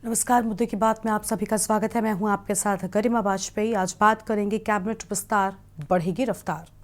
नमस्कार। मुद्दे की बात में आप सभी का स्वागत है। मैं हूं आपके साथ गरिमा वाजपेयी। आज बात करेंगे कैबिनेट विस्तार, बढ़ेगी रफ्तार।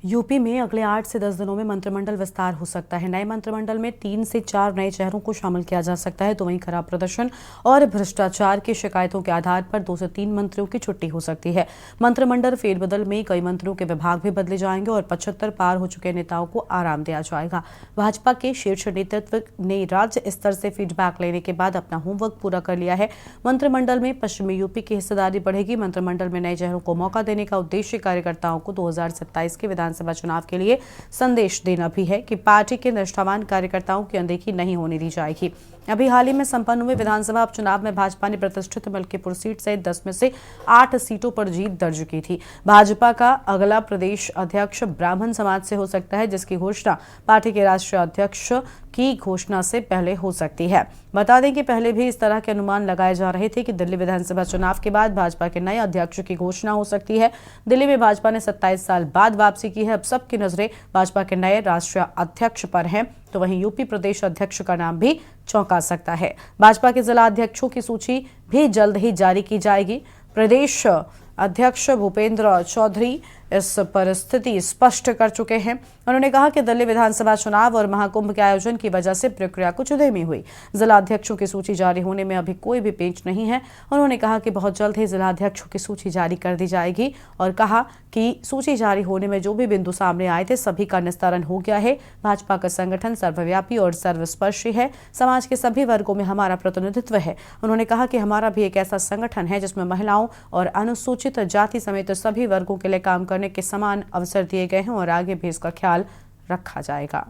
यूपी में अगले 8 से 10 दिनों में मंत्रिमंडल विस्तार हो सकता है। नए मंत्रिमंडल में 3 से 4 नए चेहरों को शामिल किया जा सकता है, तो वहीं खराब प्रदर्शन और भ्रष्टाचार की शिकायतों के आधार पर 2 से 3 मंत्रियों की छुट्टी हो सकती है। मंत्रिमंडल फेरबदल में कई मंत्रियों के विभाग भी बदले जाएंगे और 75 पार हो चुके नेताओं को आराम दिया जाएगा। भाजपा के शीर्ष नेतृत्व ने राज्य स्तर से फीडबैक लेने के बाद अपना होमवर्क पूरा कर लिया है। मंत्रिमंडल में पश्चिमी यूपी की हिस्सेदारी बढ़ेगी। मंत्रिमंडल में नए चेहरों को मौका देने का उद्देश्य कार्यकर्ताओं को 2027 के विधानसभा चुनाव के लिए संदेश देना भी है कि पार्टी के निष्ठावान कार्यकर्ताओं की अनदेखी नहीं होने दी जाएगी। अभी हाल ही में संपन्न हुए विधानसभा उपचुनाव में भाजपा ने प्रतिष्ठित मलकीपुर सीट सहित 10 में से 8 सीटों पर जीत दर्ज की थी। भाजपा का अगला प्रदेश अध्यक्ष ब्राह्मण समाज से हो सकता है, जिसकी घोषणा पार्टी के राष्ट्रीय अध्यक्ष की घोषणा से पहले हो सकती है। बता दें कि पहले भी इस तरह के अनुमान लगाए जा रहे थे कि दिल्ली विधानसभा चुनाव के बाद भाजपा के नए अध्यक्ष की घोषणा हो सकती है। दिल्ली में भाजपा ने 27 साल बाद वापसी की है। अब सबकी नजरें भाजपा के नए राष्ट्रीय अध्यक्ष पर हैं, तो वहीं यूपी प्रदेश अध्यक्ष का नाम भी चौंका सकता है। भाजपा के जिला अध्यक्षों की सूची भी जल्द ही जारी की जाएगी। प्रदेश अध्यक्ष भूपेंद्र चौधरी इस परिस्थिति स्पष्ट कर चुके हैं। उन्होंने कहा कि दिल्ली विधानसभा चुनाव और महाकुंभ के आयोजन की वजह से प्रक्रिया कुछ धीमी हुई। जिला अध्यक्षों की सूची जारी होने में अभी कोई भी पेच नहीं है। उन्होंने कहा कि बहुत जल्द ही जिला अध्यक्षों की सूची जारी कर दी जाएगी और कहा कि सूची जारी होने में जो भी बिंदु सामने आए थे सभी का निस्तारण हो गया है। भाजपा का संगठन सर्वव्यापी और सर्वस्पर्शी है। समाज के सभी वर्गों में हमारा प्रतिनिधित्व है। उन्होंने कहा कि हमारा भी एक ऐसा संगठन है जिसमें महिलाओं और अनुसूचित जाति समेत सभी वर्गों के लिए काम करने के समान अवसर दिए गए हैं और आगे भी इसका ख्याल रखा जाएगा।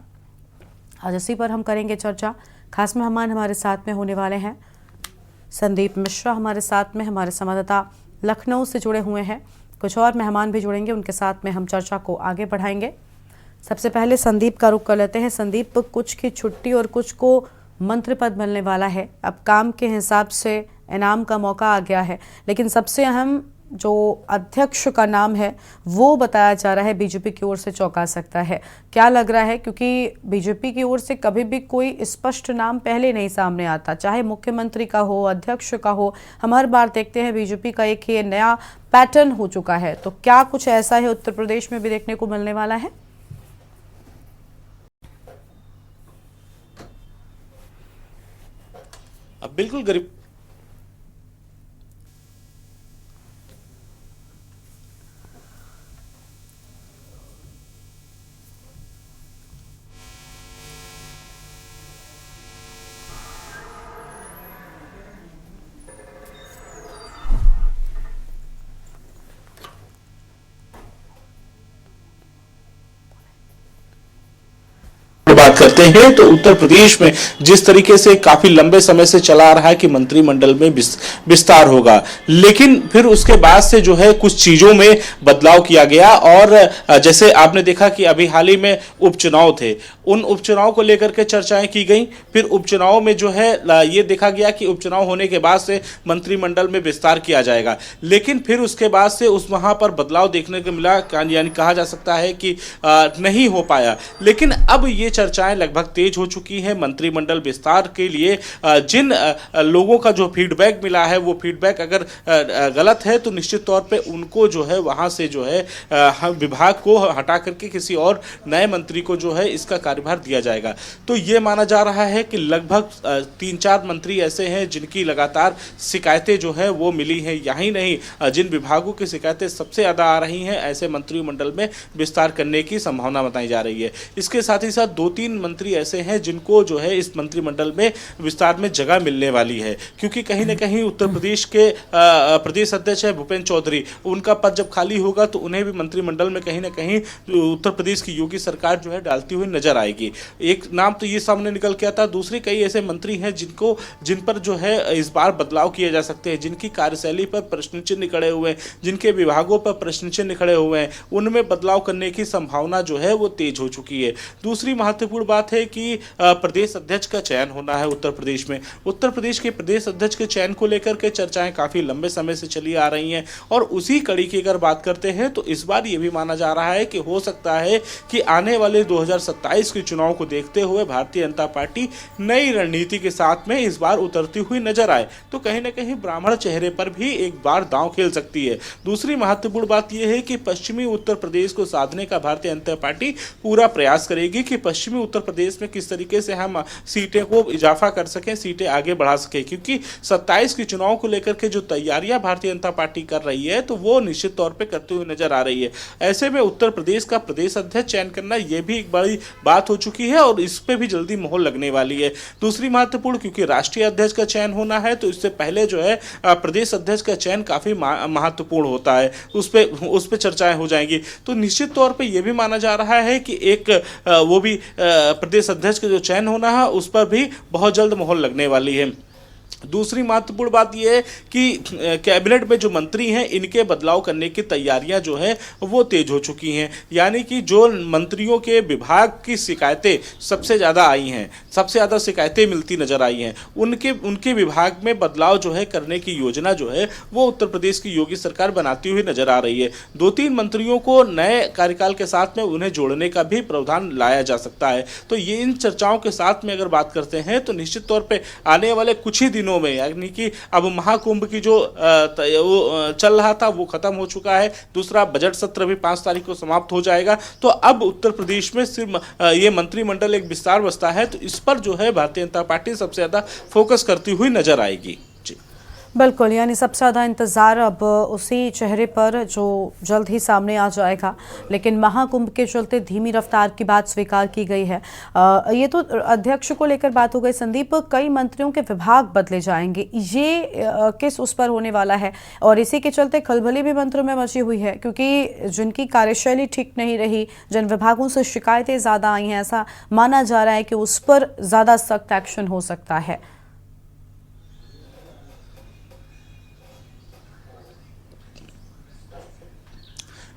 आज इसी पर हम करेंगे चर्चा। खास मेहमान हमारे साथ में होने वाले हैं संदीप मिश्रा, हमारे साथ में हमारे संवाददाता लखनऊ से जुड़े हुए हैं। कुछ और मेहमान भी जुड़ेंगे, उनके साथ में हम चर्चा को आगे बढ़ाएंगे। सबसे पहले संदीप का रुख कर लेते हैं। संदीप, कुछ की छुट्टी और कुछ को मंत्री पद मिलने वाला है। अब काम के हिसाब से इनाम का मौका आ गया है, लेकिन सबसे अहम जो अध्यक्ष का नाम है वो बताया जा रहा है बीजेपी की ओर से चौंका सकता है। क्या लग रहा है, क्योंकि बीजेपी की ओर से कभी भी कोई स्पष्ट नाम पहले नहीं सामने आता, चाहे मुख्यमंत्री का हो, अध्यक्ष का हो। हम हर बार देखते हैं बीजेपी का एक ये नया पैटर्न हो चुका है। तो क्या कुछ ऐसा है उत्तर प्रदेश में भी देखने को मिलने वाला है? अब बिल्कुल गरीब बात करते हैं तो उत्तर प्रदेश में जिस तरीके से काफी लंबे समय से चला आ रहा है कि मंत्रिमंडल में विस्तार होगा, लेकिन फिर उसके बाद से जो है कुछ चीजों में बदलाव किया गया। और जैसे आपने देखा कि अभी हाल ही में उपचुनाव थे, उन उपचुनाव को लेकर के चर्चाएं की गई। फिर उपचुनाव में जो है ये देखा गया कि उपचुनाव होने के बाद से मंत्रिमंडल में विस्तार किया जाएगा, लेकिन फिर उसके बाद से उस वहां पर बदलाव देखने को मिला, यानी कहा जा सकता है कि नहीं हो पाया। लेकिन अब ये चर्चाएं लगभग तेज हो चुकी हैं। मंत्रिमंडल विस्तार के लिए जिन लोगों का जो फीडबैक मिला है वो फीडबैक अगर गलत है तो निश्चित तौर पे उनको जो है वहां से जो है विभाग को हटा करके किसी और नए मंत्री को जो है इसका कार्यभार दिया जाएगा। तो ये माना जा रहा है कि लगभग 3-4 मंत्री ऐसे हैं जिनकी लगातार शिकायतें जो है वो मिली हैं। यही नहीं, जिन विभागों की शिकायतें सबसे ज़्यादा आ रही हैं ऐसे मंत्रिमंडल में विस्तार करने की संभावना बताई जा रही है। इसके साथ ही साथ 2-3 मंत्री ऐसे हैं जिनको जो है इस मंत्रिमंडल में विस्तार में जगह मिलने वाली है, क्योंकि कहीं ना कहीं उत्तर प्रदेश के प्रदेश अध्यक्ष है भूपेंद्र चौधरी, उनका पद जब खाली होगा तो उन्हें भी मंत्रिमंडल में कहीं ना कहीं उत्तर प्रदेश की योगी सरकार जो है डालती हुई नजर आएगी। एक नाम तो ये सामने निकल के आता, दूसरे कई ऐसे मंत्री हैं जिन पर जो है इस बार बदलाव किए जा सकते हैं, जिनकी कार्यशैली पर प्रश्न चिन्ह खड़े हुए हैं, जिनके विभागों पर प्रश्न चिन्ह खड़े हुए हैं, उनमें बदलाव करने की संभावना जो है वो तेज हो चुकी है। दूसरी महत्वपूर्ण बात है कि प्रदेश अध्यक्ष का चयन होना है उत्तर प्रदेश में। उत्तर प्रदेश के प्रदेश अध्यक्ष के चयन को लेकर के चर्चाएं काफी लंबे समय से चली आ रही हैं, और उसी कड़ी की अगर बात करते हैं तो इस बार यह भी माना जा रहा है कि हो सकता है कि आने वाले 2027 के चुनाव को देखते हुए भारतीय जनता पार्टी नई रणनीति के साथ में इस बार उतरती हुई नजर आए, तो कहीं ना कहीं ब्राह्मण चेहरे पर भी एक बार दांव खेल सकती है। दूसरी महत्वपूर्ण बात यह है कि पश्चिमी उत्तर प्रदेश को साधने का भारतीय जनता पार्टी पूरा प्रयास करेगी कि पश्चिमी उत्तर प्रदेश में किस तरीके से हम सीटें को इजाफा कर सकें, सीटें आगे बढ़ा सकें, क्योंकि 27 के चुनाव को लेकर के जो तैयारियां भारतीय जनता पार्टी कर रही है तो वो निश्चित तौर पे करते हुए नजर आ रही है। ऐसे में उत्तर प्रदेश का प्रदेश अध्यक्ष चयन करना यह भी एक बड़ी बात हो चुकी है और इस पे भी जल्दी मोहर लगने वाली है। दूसरी महत्वपूर्ण, क्योंकि राष्ट्रीय अध्यक्ष का चयन होना है तो इससे पहले जो है प्रदेश अध्यक्ष का चयन काफी महत्वपूर्ण होता है, उस पे चर्चाएं हो जाएंगी। तो निश्चित तौर पे यह भी माना जा रहा है कि एक वो भी प्रदेश अध्यक्ष का जो चयन होना है उस पर भी बहुत जल्द मोहर लगने वाली है। दूसरी महत्वपूर्ण बात यह है कि कैबिनेट में जो मंत्री हैं इनके बदलाव करने की तैयारियां जो है वो तेज हो चुकी हैं, यानी कि जो मंत्रियों के विभाग की शिकायतें सबसे ज़्यादा आई हैं, सबसे ज़्यादा शिकायतें मिलती नजर आई हैं, उनके विभाग में बदलाव जो है करने की योजना जो है वो उत्तर प्रदेश की योगी सरकार बनाती हुई नजर आ रही है। 2-3 मंत्रियों को नए कार्यकाल के साथ में उन्हें जोड़ने का भी प्रावधान लाया जा सकता है। तो ये इन चर्चाओं के साथ में अगर बात करते हैं तो निश्चित तौर पर आने वाले कुछ ही दिनों में, यानी कि अब महाकुंभ की जो वो चल रहा था वो खत्म हो चुका है, दूसरा बजट सत्र भी 5 तारीख को समाप्त हो जाएगा, तो अब उत्तर प्रदेश में सिर्फ ये मंत्रिमंडल एक विस्तार बचता है, तो इस पर जो है भारतीय जनता पार्टी सबसे ज्यादा फोकस करती हुई नजर आएगी। बिल्कुल, यानी सबसे ज़्यादा इंतज़ार अब उसी चेहरे पर जो जल्द ही सामने आ जाएगा, लेकिन महाकुंभ के चलते धीमी रफ्तार की बात स्वीकार की गई है। ये तो अध्यक्ष को लेकर बात हो गई। संदीप, कई मंत्रियों के विभाग बदले जाएंगे, ये किस उस पर होने वाला है, और इसी के चलते खलबली भी मंत्रियों में मची हुई है, क्योंकि जिनकी कार्यशैली ठीक नहीं रही, जिन विभागों से शिकायतें ज़्यादा आई हैं, ऐसा माना जा रहा है कि उस पर ज़्यादा सख्त एक्शन हो सकता है।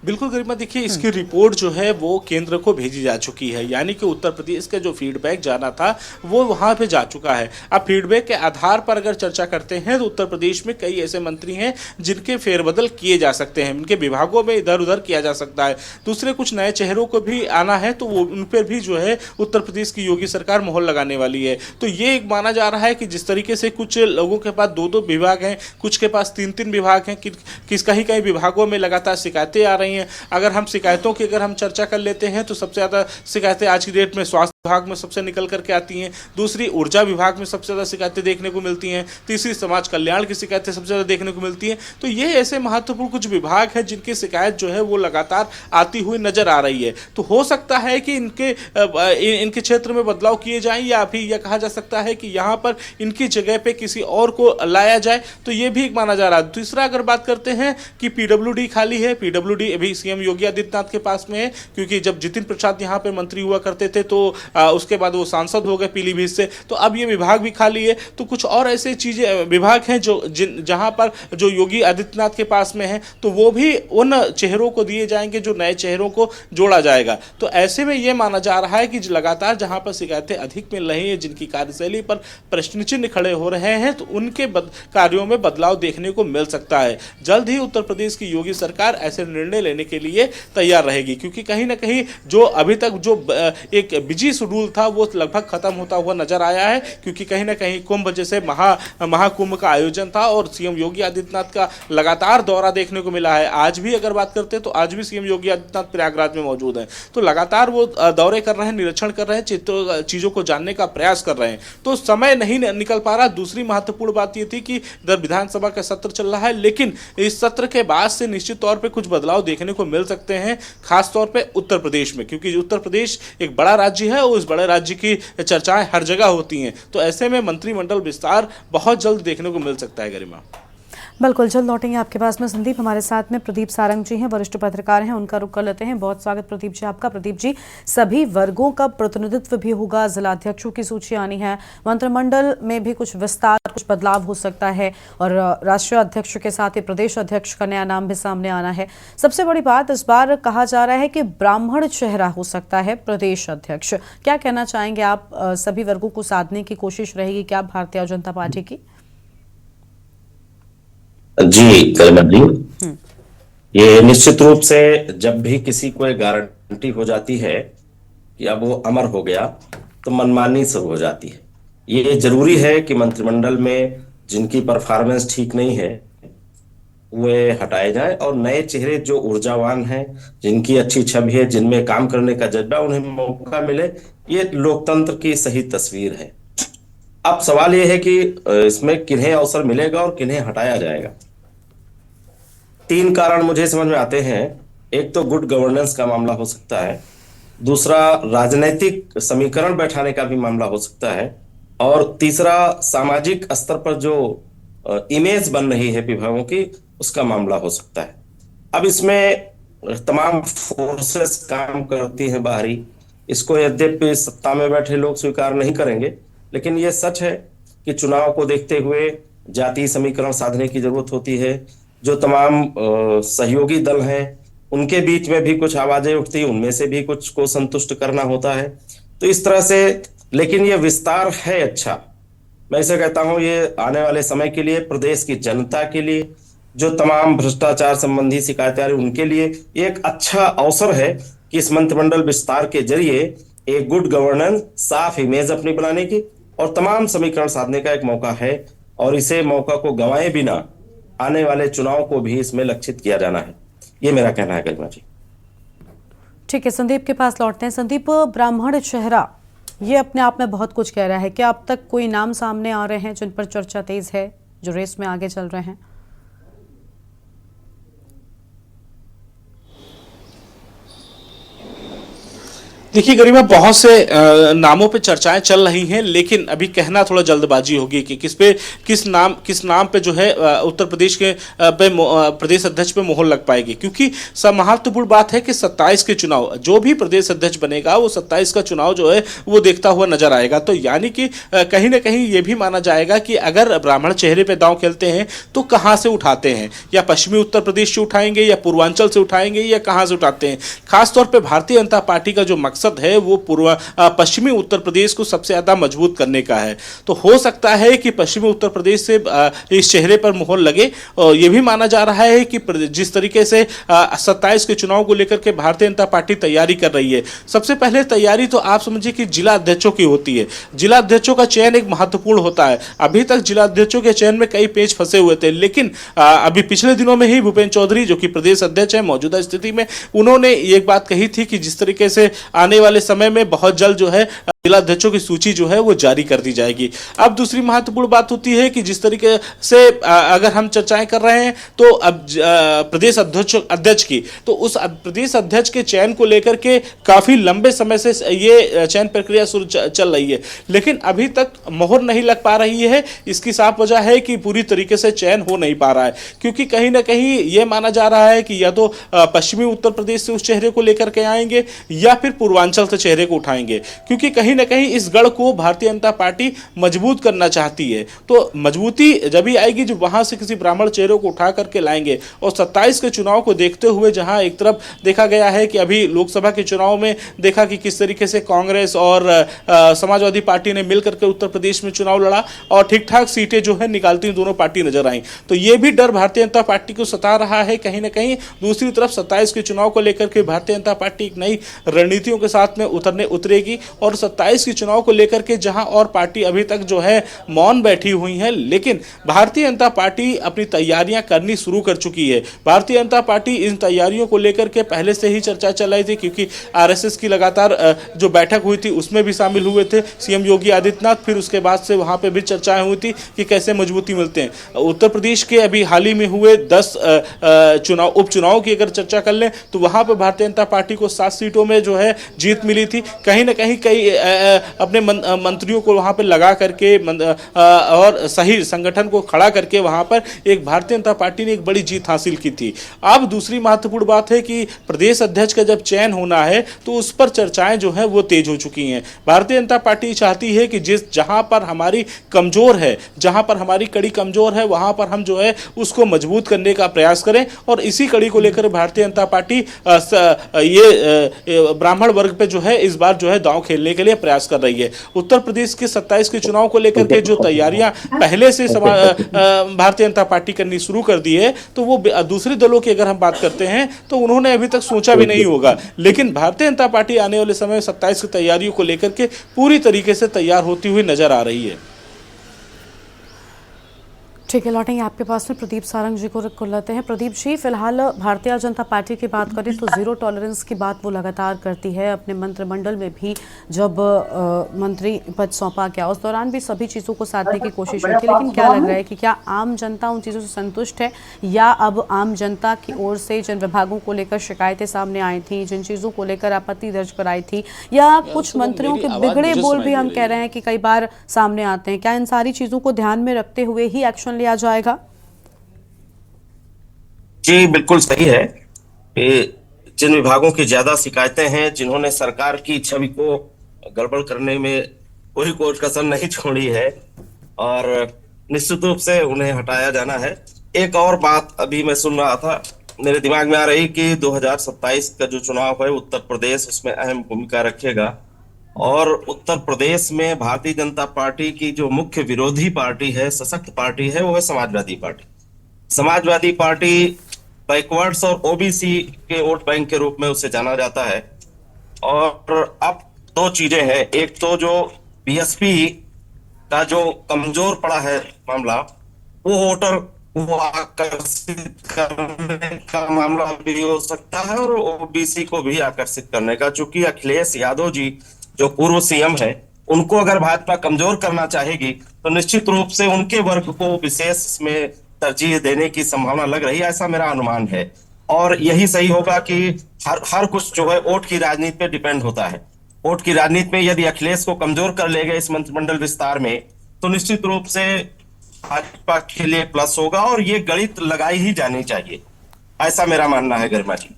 बिल्कुल गरिमा, देखिए इसकी रिपोर्ट जो है वो केंद्र को भेजी जा चुकी है, यानी कि उत्तर प्रदेश का जो फीडबैक जाना था वो वहां पे जा चुका है। अब फीडबैक के आधार पर अगर चर्चा करते हैं तो उत्तर प्रदेश में कई ऐसे मंत्री हैं जिनके फेरबदल किए जा सकते हैं, उनके विभागों में इधर उधर किया जा सकता है। दूसरे कुछ नए चेहरों को भी आना है तो वो उन पर भी जो है उत्तर प्रदेश की योगी सरकार मोहर लगाने वाली है। तो ये एक माना जा रहा है कि जिस तरीके से कुछ लोगों के पास 2-2 विभाग हैं, कुछ के पास 3-3 विभाग हैं, कहीं विभागों में लगातार शिकायतें आ रही हैं। अगर हम शिकायतों की चर्चा कर लेते हैं तो सबसे ज्यादा शिकायतें आज की डेट में स्वास्थ्य विभाग में सबसे निकल करके आती हैं, दूसरी ऊर्जा विभाग में सबसे ज्यादा शिकायतें देखने को मिलती हैं, तीसरी समाज कल्याण की शिकायतें सबसे ज्यादा देखने को मिलती हैं। तो ये ऐसे महत्वपूर्ण कुछ विभाग हैं जिनकी शिकायत जो है वो लगातार आती हुई नजर आ रही है। तो हो सकता है कि इनके क्षेत्र में बदलाव किए जाएं, या फिर यह कहा जा सकता है कि यहाँ पर इनकी जगह पे किसी और को लाया जाए, तो ये भी एक माना जा रहा है। दूसरा अगर बात करते हैं कि पीडब्ल्यूडी खाली है, पीडब्ल्यूडी अभी सीएम योगी आदित्यनाथ के पास में है, क्योंकि जब जितिन प्रसाद यहाँ पे मंत्री हुआ करते थे तो उसके बाद वो सांसद हो गए पीलीभीत से, तो अब ये विभाग भी खाली है। तो कुछ और ऐसे चीजें विभाग हैं जो जहां पर जो योगी आदित्यनाथ के पास में है, तो वो भी उन चेहरों को दिए जाएंगे जो नए चेहरों को जोड़ा जाएगा। तो ऐसे में ये माना जा रहा है कि लगातार जहां पर शिकायतें अधिक मिल रही है, जिनकी कार्यशैली पर प्रश्न चिन्ह खड़े हो रहे हैं, तो उनके कार्यों में बदलाव देखने को मिल सकता है। जल्द ही उत्तर प्रदेश की योगी सरकार ऐसे निर्णय लेने के लिए तैयार रहेगी, क्योंकि कहीं ना कहीं जो अभी तक जो एक बिजी शेड्यूल था वो लगभग खत्म होता हुआ नजर आया है, क्योंकि कहीं ना कहीं कुंभ जैसे महाकुंभ का आयोजन था और सीएम योगी आदित्यनाथ का लगातार दौरा देखने को मिला है। आज भी अगर बात करते हैं तो आज भी सीएम योगी आदित्यनाथ प्रयागराज में मौजूद हैं, तो लगातार वो दौरे कर रहे हैं, निरीक्षण कर रहे हैं, चीजों को जानने का प्रयास कर रहे हैं, तो समय नहीं निकल पा रहा। दूसरी महत्वपूर्ण बात यह थी कि इधर विधानसभा का सत्र चल रहा है, लेकिन इस सत्र के बाद से निश्चित तौर पर कुछ बदलाव देखने को मिल सकते हैं, खासतौर पर उत्तर प्रदेश में, क्योंकि उत्तर प्रदेश एक बड़ा राज्य है और उस बड़े राज्य की चर्चाएं हर जगह होती हैं। तो ऐसे में मंत्रिमंडल विस्तार बहुत जल्द देखने को मिल सकता है। गरिमा, बिल्कुल, जल्द लौटेंगे आपके पास में संदीप। हमारे साथ में प्रदीप सारंग जी हैं, वरिष्ठ पत्रकार हैं, उनका रुख कर लेते हैं। बहुत स्वागत प्रदीप जी आपका। प्रदीप जी, सभी वर्गों का प्रतिनिधित्व भी होगा, जिलाध्यक्षों की सूची आनी है, मंत्रिमंडल में भी कुछ विस्तार, कुछ बदलाव हो सकता है और राष्ट्रीय अध्यक्ष के साथ ही प्रदेश अध्यक्ष का नया नाम भी सामने आना है। सबसे बड़ी बात इस बार कहा जा रहा है कि ब्राह्मण चेहरा हो सकता है प्रदेश अध्यक्ष। क्या कहना चाहेंगे आप? सभी वर्गों को साधने की कोशिश रहेगी क्या भारतीय जनता पार्टी की? जी गरिमा जी, ये निश्चित रूप से जब भी किसी को एक गारंटी हो जाती है कि अब वो अमर हो गया तो मनमानी शुरू हो जाती है। ये जरूरी है कि मंत्रिमंडल में जिनकी परफॉर्मेंस ठीक नहीं है वे हटाए जाए और नए चेहरे जो ऊर्जावान हैं, जिनकी अच्छी छवि है, जिनमें काम करने का जज्बा, उन्हें मौका मिले। ये लोकतंत्र की सही तस्वीर है। अब सवाल यह है कि इसमें किन्हें अवसर मिलेगा और किन्हें हटाया जाएगा। 3 कारण मुझे समझ में आते हैं। एक तो गुड गवर्नेंस का मामला हो सकता है, दूसरा राजनीतिक समीकरण बैठाने का भी मामला हो सकता है, और तीसरा सामाजिक स्तर पर जो इमेज बन रही है विभागों की, उसका मामला हो सकता है। अब इसमें तमाम फोर्सेस काम करती हैं बाहरी। इसको यद्यपि सत्ता में बैठे लोग स्वीकार नहीं करेंगे, लेकिन यह सच है कि चुनाव को देखते हुए जातीय समीकरण साधने की जरूरत होती है। जो तमाम सहयोगी दल हैं उनके बीच में भी कुछ आवाजें उठती हैं, उनमें से भी कुछ को संतुष्ट करना होता है। तो इस तरह से, लेकिन ये विस्तार है अच्छा। मैं इसे कहता हूं, ये आने वाले समय के लिए, प्रदेश की जनता के लिए, जो तमाम भ्रष्टाचार संबंधी शिकायतें आ रही उनके लिए एक अच्छा अवसर है कि इस मंत्रिमंडल विस्तार के जरिए एक गुड गवर्नेंस, साफ इमेज अपनी बनाने की और तमाम समीकरण साधने का एक मौका है। और इसे मौका को गंवाए बिना आने वाले चुनाव को भी इसमें लक्षित किया जाना है। ये मेरा कहना है गरिमा जी। ठीक है, संदीप के पास लौटते हैं। संदीप, ब्राह्मण चेहरा ये अपने आप में बहुत कुछ कह रहा है। क्या अब तक कोई नाम सामने आ रहे हैं जिन पर चर्चा तेज है, जो रेस में आगे चल रहे हैं? देखिए गरिमा, बहुत से नामों पे चर्चाएं चल रही हैं, लेकिन अभी कहना थोड़ा जल्दबाजी होगी कि किस नाम पे जो है उत्तर प्रदेश के प्रदेश अध्यक्ष पे मोहर लग पाएगी। क्योंकि सब महत्वपूर्ण बात है कि 27 के चुनाव, जो भी प्रदेश अध्यक्ष बनेगा वो 27 का चुनाव जो है वो देखता हुआ नजर आएगा। तो यानी कि कहीं ना कहीं ये भी माना जाएगा कि अगर ब्राह्मण चेहरे पे दांव खेलते हैं तो कहाँ से उठाते हैं, या पश्चिमी उत्तर प्रदेश से उठाएंगे, या पूर्वांचल से उठाएंगे, या कहाँ से उठाते हैं। खासतौर पर भारतीय जनता पार्टी का जो मकसद है वो पश्चिमी उत्तर प्रदेश को सबसे ज्यादा मजबूत करने का है। तो हो सकता है कि पश्चिमी उत्तर प्रदेश से इस चेहरे पर मोहर लगे। और यह भी माना जा रहा है कि जिस तरीके से 27 के चुनाव को लेकर के भारतीय जनता पार्टी तैयारी कर रही है, सबसे पहले तैयारी तो आप समझिए कि जिला अध्यक्षों की होती है। जिला अध्यक्षों का चयन एक महत्वपूर्ण होता है। अभी तक जिला अध्यक्षों के चयन में कई पेच फंसे हुए थे, लेकिन अभी पिछले दिनों में ही भूपेंद्र चौधरी, जो कि प्रदेश अध्यक्ष है मौजूदा स्थिति में, उन्होंने एक बात कही थी कि जिस तरीके से आने वाले समय में बहुत जल्द जो है जिला अध्यक्षों की सूची जो है वो जारी कर दी जाएगी। अब दूसरी महत्वपूर्ण बात होती है कि जिस तरीके से अगर हम चर्चाएं कर रहे हैं तो अब प्रदेश अध्यक्ष की, तो उस प्रदेश अध्यक्ष के चयन को लेकर के काफी लंबे समय से ये चयन प्रक्रिया शुरू चल रही है, लेकिन अभी तक मोहर नहीं लग पा रही है। इसकी साफ वजह है कि पूरी तरीके से चयन हो नहीं पा रहा है, क्योंकि कहीं ना कहीं यह माना जा रहा है कि या तो पश्चिमी उत्तर प्रदेश से उस चेहरे को लेकर के आएंगे या फिर पूर्वांचल से चेहरे को उठाएंगे, क्योंकि कहीं ना कहीं इस गढ़ को भारतीय जनता पार्टी मजबूत करना चाहती है। तो मजबूती जब भी आएगी जब वहां से किसी ब्राह्मण चेहरे को उठा करके लाएंगे। और 27 के चुनाव को देखते हुए जहां एक तरफ देखा गया है कि अभी लोकसभा के चुनाव में देखा कि किस तरीके से कांग्रेस और समाजवादी पार्टी ने मिलकर के उत्तर प्रदेश में चुनाव लड़ा और ठीक ठाक सीटें जो है निकालती दोनों पार्टी नजर आई। तो यह भी डर भारतीय जनता पार्टी को सता रहा है कहीं ना कहीं। दूसरी तरफ 27 के चुनाव को लेकर के भारतीय जनता पार्टी एक नई रणनीतियों के साथ में उतरेगी और 27 के चुनाव को लेकर के जहां और पार्टी अभी तक जो है मौन बैठी हुई है, लेकिन भारतीय जनता पार्टी अपनी तैयारियां करनी शुरू कर चुकी है। भारतीय जनता पार्टी इन तैयारियों को लेकर के पहले से ही चर्चा चल रही थी, क्योंकि आरएसएस की लगातार जो बैठक हुई थी उसमें भी शामिल हुए थे सीएम योगी आदित्यनाथ। फिर उसके बाद से वहां पे भी चर्चाएं हुई थी कि कैसे मजबूती मिलते हैं। उत्तर प्रदेश के अभी हाल ही में हुए 10 उपचुनाव की अगर चर्चा कर लें तो वहां पर भारतीय जनता पार्टी को 7 सीटों में जो है जीत मिली थी। कहीं ना कहीं कई अपने मंत्रियों को वहां पर लगा करके और सही संगठन को खड़ा करके वहां पर एक भारतीय जनता पार्टी ने एक बड़ी जीत हासिल की थी। अब दूसरी महत्वपूर्ण बात है कि प्रदेश अध्यक्ष का जब चयन होना है तो उस पर चर्चाएं जो है वो तेज हो चुकी हैं। भारतीय जनता पार्टी चाहती है कि जहां पर हमारी कमजोर है, जहां पर हमारी कड़ी कमजोर है, वहां पर हम जो है उसको मजबूत करने का प्रयास करें। और इसी कड़ी को लेकर भारतीय जनता पार्टी ये ब्राह्मण वर्ग पे जो है इस बार जो है दांव खेलने के लिए प्रयास कर रही है। उत्तर प्रदेश के 27 के चुनाव को लेकर के जो तैयारियां पहले से भारतीय जनता पार्टी करनी शुरू कर दी है, तो वो दूसरे दलों की अगर हम बात करते हैं तो उन्होंने अभी तक सोचा भी नहीं होगा। लेकिन भारतीय जनता पार्टी आने वाले समय में 27 की तैयारियों को लेकर के पूरी तरीके से तैयार होती हुई नजर आ रही है। ठीक है, लौटेंगे आपके पास में प्रदीप सारंग जी को लेते हैं। प्रदीप जी, फिलहाल भारतीय जनता पार्टी की बात करें तो जीरो टॉलरेंस की बात वो लगातार करती है। अपने मंत्रिमंडल में भी जब मंत्री पद सौंपा गया उस दौरान भी सभी चीज़ों को साधने की कोशिश की थी। लेकिन क्या लग रहा है कि क्या आम जनता उन चीज़ों से संतुष्ट है, या अब आम जनता की ओर से जिन विभागों को लेकर शिकायतें सामने आई थी, जिन चीज़ों को लेकर आपत्ति दर्ज कराई थी, या कुछ मंत्रियों के बिगड़े बोल भी हम कह रहे हैं कि कई बार सामने आते हैं, क्या इन सारी चीज़ों को ध्यान में रखते हुए ही एक्शन लिया जाएगा? जी बिल्कुल सही है। जिन विभागों की ज्यादा शिकायतें हैं, जिन्होंने सरकार की छवि को गड़बड़ करने में कोई कसर नहीं छोड़ी है, और निश्चित रूप से उन्हें हटाया जाना है। एक और बात अभी मैं सुन रहा था, मेरे दिमाग में आ रही कि 2027 का जो चुनाव है उत्तर प्रदेश उसमें अहम भूमिका रखेगा। और उत्तर प्रदेश में भारतीय जनता पार्टी की जो मुख्य विरोधी पार्टी है, सशक्त पार्टी है, वो है Samajwadi party. Samajwadi party backwards और ओबीसी के वोट बैंक के रूप में उसे जाना जाता है। और अब दो चीजें हैं, एक तो जो बीएसपी का जो कमजोर पड़ा है मामला, वो वोटर को आकर्षित करने का मामला भी हो सकता है, और ओबीसी को भी आकर्षित करने का। चूंकि अखिलेश यादव जी जो पूर्व सीएम है, उनको अगर भाजपा कमजोर करना चाहेगी तो निश्चित रूप से उनके वर्ग को विशेष में तरजीह देने की संभावना लग रही है, ऐसा मेरा अनुमान है। और यही सही होगा कि हर कुछ जो है वोट की राजनीति पे डिपेंड होता है। वोट की राजनीति में यदि अखिलेश को कमजोर कर ले गए इस मंत्रिमंडल विस्तार में, तो निश्चित रूप से भाजपा के लिए प्लस होगा, और ये गणित लगाई ही जानी चाहिए, ऐसा मेरा मानना है गरिमा जी।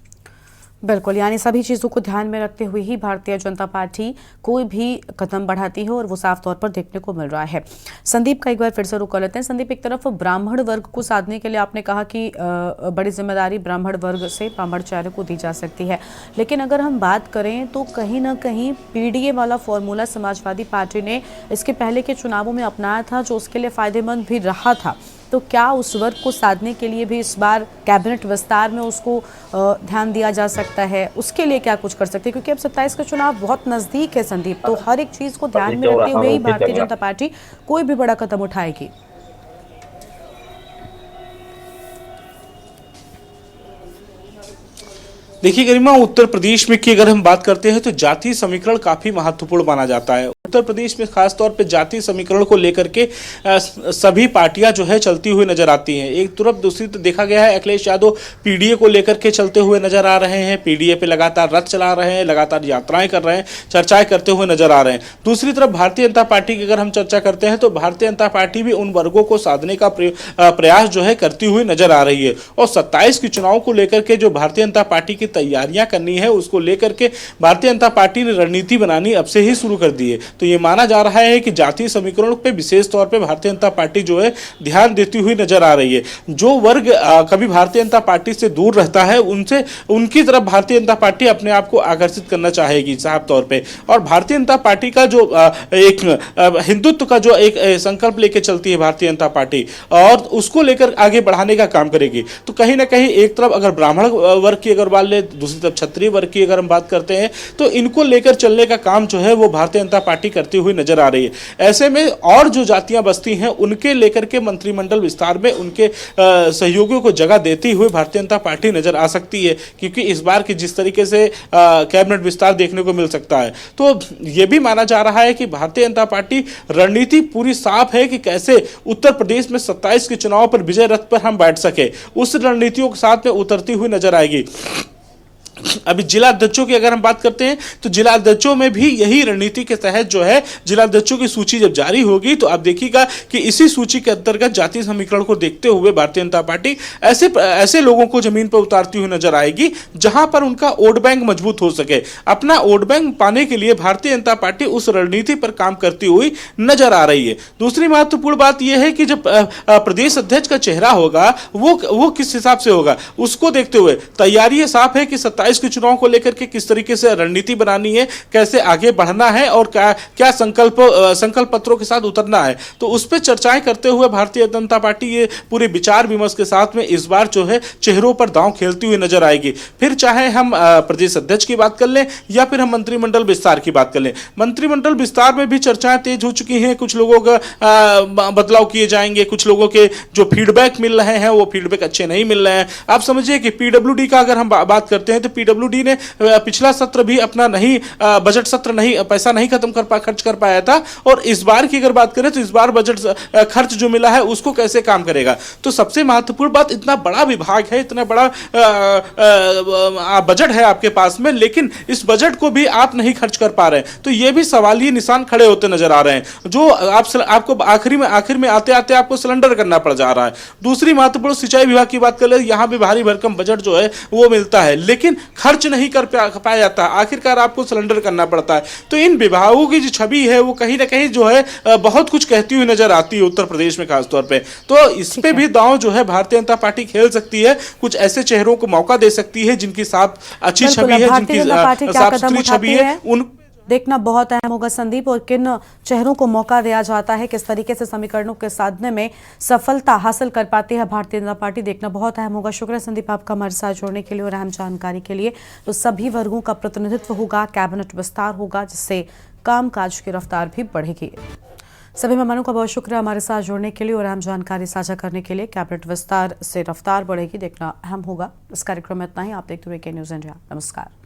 बिल्कुल, यानी सभी चीज़ों को ध्यान में रखते हुए ही भारतीय जनता पार्टी कोई भी कदम बढ़ाती है, और वो साफ तौर पर देखने को मिल रहा है। संदीप का एक बार फिर से रुक कर लेते हैं। संदीप, एक तरफ ब्राह्मण वर्ग को साधने के लिए आपने कहा कि बड़ी जिम्मेदारी ब्राह्मण वर्ग से ब्राह्मणचार्य को दी जा सकती है, लेकिन अगर हम बात करें तो कहीं ना कहीं पीडीए वाला फॉर्मूला समाजवादी पार्टी ने इसके पहले के चुनावों में अपनाया था, जो उसके लिए फायदेमंद भी रहा था। तो क्या उस वर्ग को साधने के लिए भी इस बार कैबिनेट विस्तार में उसको ध्यान दिया जा सकता है? उसके लिए क्या कुछ कर सकते हैं, क्योंकि अब 27 का चुनाव बहुत नजदीक है संदीप, तो हर एक चीज को ध्यान में रखते हुए ही भारतीय जनता पार्टी कोई भी बड़ा कदम उठाएगी। देखिए गरिमा, उत्तर प्रदेश में की अगर हम बात करते हैं तो जातीय समीकरण काफी महत्वपूर्ण माना जाता है। उत्तर प्रदेश में खासतौर पे जातीय समीकरण को लेकर के सभी पार्टियां जो है चलती हुई नजर आती हैं। एक तरफ दूसरी तरफ देखा गया है अखिलेश यादव पीडीए को लेकर के चलते हुए नजर आ रहे हैं, पीडीए पे लगातार रथ चला रहे हैं, लगातार यात्राएं कर रहे हैं, चर्चाएं करते हुए नजर आ रहे हैं। दूसरी तरफ भारतीय जनता पार्टी की अगर हम चर्चा करते हैं तो भारतीय जनता पार्टी भी उन वर्गों को साधने का प्रयास जो है करती हुई नजर आ रही है। और 27 के चुनाव को लेकर के जो भारतीय जनता पार्टी की तैयारियां करनी है, उसको लेकर के भारतीय जनता पार्टी ने रणनीति बनानी अब से ही शुरू कर दी है। तो ये माना जा रहा है कि जातीय समीकरण पे विशेष तौर पे भारतीय जनता पार्टी जो है ध्यान देती हुई नजर आ रही है। जो वर्ग कभी भारतीय जनता पार्टी से दूर रहता है, उनसे उनकी तरफ भारतीय जनता पार्टी अपने आप को आकर्षित करना चाहेगी साफ तौर पे। और भारतीय जनता पार्टी का जो एक हिंदुत्व का जो एक संकल्प लेके चलती है भारतीय जनता पार्टी, और उसको लेकर आगे बढ़ाने का काम करेगी। तो कहीं ना कहीं एक तरफ अगर ब्राह्मण वर्ग की अगर बात ले दूसरी तरफ क्षत्रिय वर्ग की अगर हम बात करते हैं तो इनको लेकर चलने का काम जो है वो भारतीय जनता पार्टी करती हुई नजर आ रही है। ऐसे में और जो जातियां बसती हैं उनके लेकर के मंत्रिमंडल विस्तार में उनके सहयोगियों को जगह देती हुई भारतीय जनता पार्टी नजर आ सकती है, क्योंकि इस बार की जिस तरीके से कैबिनेट विस्तार देखने को मिल सकता है, तो यह भी माना जा रहा है कि भारतीय जनता पार्टी रणनीति पूरी साफ है कि कैसे उत्तर प्रदेश में 27 के चुनाव पर विजय रथ पर हम बैठ सके, उस रणनीतियों के साथ में उतरती हुई नजर आएगी। अभी जिला अध्यक्षों की अगर हम बात करते हैं तो जिला अध्यक्षों में भी यही रणनीति के तहत जो है जिला अध्यक्षों की सूची जब जारी होगी तो आप देखिएगा कि इसी सूची के अंतर्गत जातीय समीकरण को देखते हुए भारतीय जनता पार्टी ऐसे लोगों को जमीन पर उतारती हुई नजर आएगी जहां पर उनका वोट बैंक मजबूत हो सके। अपना वोट बैंक पाने के लिए भारतीय जनता पार्टी उस रणनीति पर काम करती हुई नजर आ रही है। दूसरी महत्वपूर्ण बात यह है कि जब प्रदेश अध्यक्ष का चेहरा होगा वो किस हिसाब से होगा, उसको देखते हुए तैयारी साफ है कि 27 के चुनाव को लेकर के किस तरीके से रणनीति बनानी है, कैसे आगे बढ़ना है और क्या संकल्प पत्रों के साथ उतरना है, तो उस पर चर्चाएं करते हुए भारतीय जनता पार्टी ये पूरे विचार विमर्श के साथ में इस बार जो है चेहरों पर दांव खेलती हुई नजर आएगी। फिर चाहे हम प्रदेश अध्यक्ष की बात कर लें या फिर हम मंत्रिमंडल विस्तार की बात कर लें, मंत्रिमंडल विस्तार में भी चर्चाएं तेज हो चुकी हैं। कुछ लोगों का बदलाव किए जाएंगे, कुछ लोगों के जो फीडबैक मिल रहे हैं वो फीडबैक अच्छे नहीं मिल रहे हैं। आप समझिए कि पीडब्ल्यूडी का अगर हम बात करते हैं तो पीडब्ल्यूडी ने पिछला सत्र भी अपना बजट सत्र पैसा नहीं खर्च कर पाया था, और इस बार की अगर बात करें तो इस बार बजट खर्च जो मिला है उसको कैसे काम करेगा। तो सबसे महत्वपूर्ण बात, इतना बड़ा विभाग है, इतना बड़ा बजट है आपके पास में, लेकिन इस बजट को भी आप नहीं खर्च कर पा रहे हैं, तो ये भी सवालिया निशान खड़े होते नजर आ रहे हैं, जो आपको आखिर में आते आते आपको सिलेंडर करना पड़ जा रहा है। दूसरी महत्वपूर्ण सिंचाई विभाग की बात कर ले, यहां भी भारी भरकम बजट जो है वो मिलता है, लेकिन खर्च नहीं कर पाया जाता, आखिरकार आपको सिलेंडर करना पड़ता है। तो इन विभागों की जो छवि है वो कहीं ना कहीं जो है बहुत कुछ कहती हुई नजर आती है उत्तर प्रदेश में खासतौर पे। तो इस पे भी दांव जो है भारतीय जनता पार्टी खेल सकती है, कुछ ऐसे चेहरों को मौका दे सकती है जिनकी साफ अच्छी छवि है, जिनकी साफ सुथरी छवि है, उन देखना बहुत अहम होगा संदीप, और किन चेहरों को मौका दिया जाता है, किस तरीके से समीकरणों के साधने में सफलता हासिल कर पाती है भारतीय जनता पार्टी, देखना बहुत अहम होगा। शुक्रिया संदीप आपका हमारे साथ जुड़ने के लिए और अहम जानकारी के लिए। तो सभी वर्गों का प्रतिनिधित्व होगा, कैबिनेट विस्तार होगा, जिससे कामकाज की रफ्तार भी बढ़ेगी। सभी मेहमानों का बहुत शुक्रिया हमारे साथ जुड़ने के लिए और अहम जानकारी साझा करने के लिए। कैबिनेट विस्तार से रफ्तार बढ़ेगी, देखना अहम होगा। इस कार्यक्रम में इतना ही। आप देखते हुए के न्यूज़ इंडिया। नमस्कार।